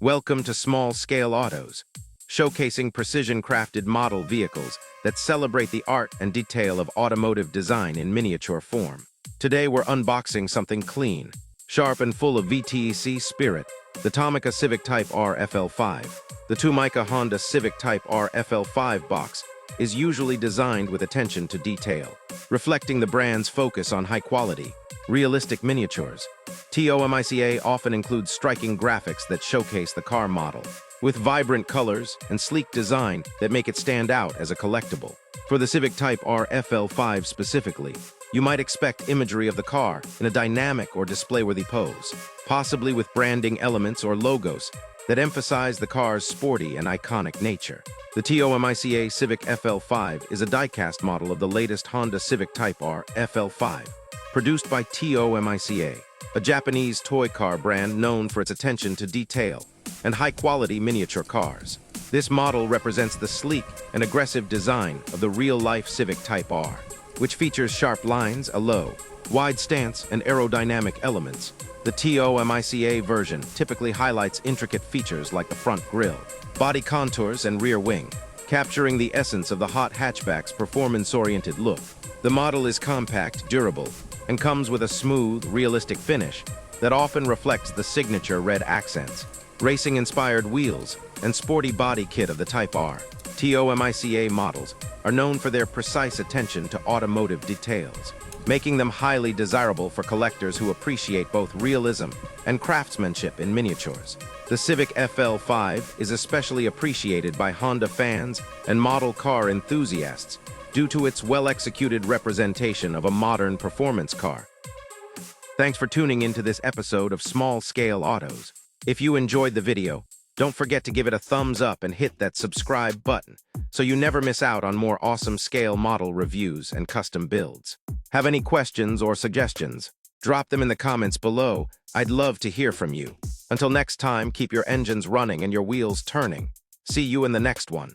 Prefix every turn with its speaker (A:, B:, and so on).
A: Welcome to Small Scale Autos, showcasing precision-crafted model vehicles that celebrate the art and detail of automotive design in miniature form. Today we're unboxing something clean, sharp and full of VTEC spirit, the Tomica Civic Type R FL5. The Tomica Honda Civic Type R FL5 box is usually designed with attention to detail, reflecting the brand's focus on high-quality, realistic miniatures. Tomica often includes striking graphics that showcase the car model, with vibrant colors and sleek design that make it stand out as a collectible. For the Civic Type R FL5 specifically, you might expect imagery of the car in a dynamic or display-worthy pose, possibly with branding elements or logos that emphasize the car's sporty and iconic nature. The Tomica Civic FL5 is a diecast model of the latest Honda Civic Type R FL5, produced by Tomica, a Japanese toy car brand known for its attention to detail and high-quality miniature cars. This model represents the sleek and aggressive design of the real-life Civic Type R, which features sharp lines, a low, wide stance, and aerodynamic elements. The Tomica version typically highlights intricate features like the front grille, body contours, and rear wing, capturing the essence of the hot hatchback's performance-oriented look. The model is compact, durable, and comes with a smooth, realistic finish that often reflects the signature red accents, racing-inspired wheels, and sporty body kit of the Type R. Tomica models are known for their precise attention to automotive details, making them highly desirable for collectors who appreciate both realism and craftsmanship in miniatures. The Civic FL5 is especially appreciated by Honda fans and model car enthusiasts due to its well-executed representation of a modern performance car. Thanks for tuning into this episode of Small Scale Autos. If you enjoyed the video, don't forget to give it a thumbs up and hit that subscribe button so you never miss out on more awesome scale model reviews and custom builds. Have any questions or suggestions? Drop them in the comments below. I'd love to hear from you. Until next time, keep your engines running and your wheels turning. See you in the next one.